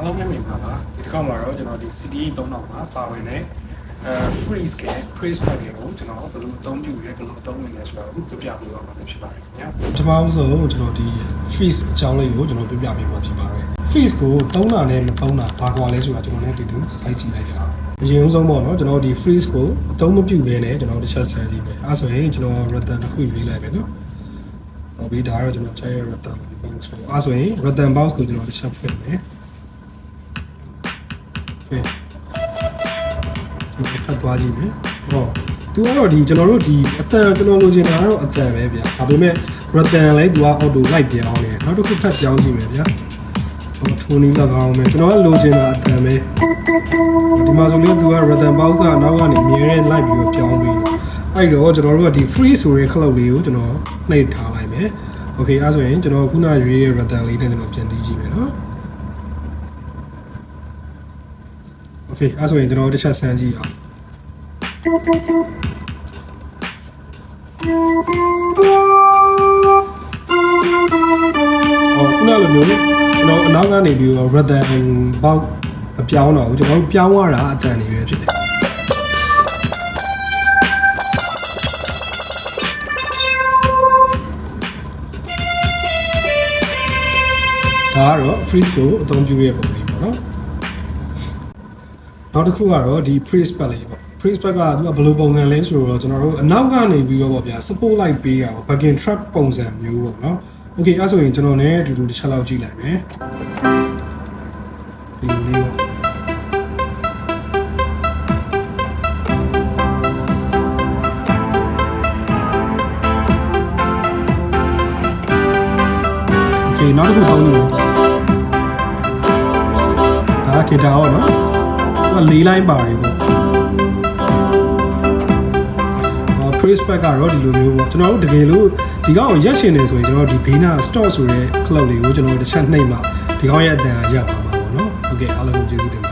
အားလုံးပဲမြင်ပါလားဒီတစ်ခါမှာတော့ကျွန်တော်ဒီ CD 3000မှာပါဝင်တဲ့freeze က praise pack ကိုကျွန်တော်ဘယ်လိုအသုံးပြုရဲဘယ်လိုအသုံးဝင်လဲဆိုတော့ပြပြပေးပါမယ်ဖြစ်ပါတယ်ခင်ဗျာပထမဆုံးကျွန်တော်ဒီ freeze အကြောင်းလေးကိုကျွန်တော်ပြပြပေးမှာဖြစ်ပါတယ် freeze ကိုသုံးတာနဲ့မသုံးတာဘာကွာလဲဆိုတာကျွန်တော်လည်းဒီလိုဖိုက်ကြည့်လိုက်ကြအောင်အရင်ဆုံးပေါ့နော်ကျွန်တော်ဒီ freeze ကိုအသုံးမပြုဘဲနဲ့ကျွန်တော်တစ်ချက်ဆန်းကြည့်မယ်အဲဆိုရင်ကျွန်တော် rattan တစ်ခုရွေးလိုက်မယ်နော်ဟောပြီးဒါကတော့ကျွန်တော် chair rattan box ပေါ့အဲဆိုရင် rattan box ကိုကျွန်တော်တစ်ချက်ဖွင့်မယ်ဖတ်သွားကြည့်မယ်ဟောသူကတော့ဒီကျွန်တော်တို့ဒီအတန်ကျွန်တော်လိုချင်တာကတော့အတန်ပဲဗျာဒါပေမဲ့ rattan လဲသူက auto light ပြောင်းနေတယ်နောက်တစ်ခုထပ်ပြောင်းကြည့်မယ်ဗျာဟောထိုးနီးလောက်အောင်မယ်ကျွန်တော်ကလိုချင်တာအတန်ပဲဒီမှာဆိုလို့သူက rattan box ကနောက်ကနေမြဲတဲ့ light ပြီးတော့ပြောင်းပြီးအဲ့တော့ကျွန်တော်တို့ကဒီ free ဆိုတဲ့ cloud လေးကိုကျွန်တော်နှိပ်ထားလိုက်မယ် okay အဲဆိုရင်ကျွန်တော်ခုနရွေးတဲ့ rattan လေးနဲ့ကျွန်တော်ပြန်တီးကြည့်မယ်နော် okay အဲဆိုရင်ကျွန်တော်တစ်ချက်ဆန်းကြည့်အောင်ခုနလိုမျိုးကျွန်တော်အနောက်ကနေပြီးတော့ rattan box မပြောင်းတော့ဘူးကျွန်တော်ပြောင်းသွားတာအတန်နေပဲဖြစ်တယ်ဒါကတော့ freeze ကိုအသုံးပြုရပုံလေးပေါ့နော်နောက်တစ်ခုကတော့ဒီ praise pack လေးပေါ့ praise pack ကသူကဘယ်လိုပုံစံလဲဆိုတော့ကျွန်တော်တို့အနောက်ကနေပြီးတော့ပေါ့ဗျာ support light ပေးတာပေါ့ back in trap ပုံစံမျိုးပေါ့နော် okay အဲဆိုရင်ကျွန်တော်လည်းအတူတူတစ်ချက်လောက်ကြည့်လိုက်မယ်ဒီလိုလေးပေါ့okay နောက်တစ်ခုပေါင်းလို့ဒါကဂီတာပေါ့နော်သူက၄ line ပါတယ်ပေါ့praise pack ကတော့ဒီလိုမျိုးပေါ့ကျွန်တော်တို့တကယ်လို့ဒီကောင်ကိုရက်ချင်နေဆိုရင်ကျွန်တော်ဒီဘေးနာ store ဆိုတဲ့ cloud လေးကိုကျွန်တော်တစ်ချက်နှိပ်မှဒီကောင်ရဲ့အတန်ရပါမှာပေါ့နော်ဟုတ်ကဲ့အားလုံးကိုကျေးဇူးတင်ပါ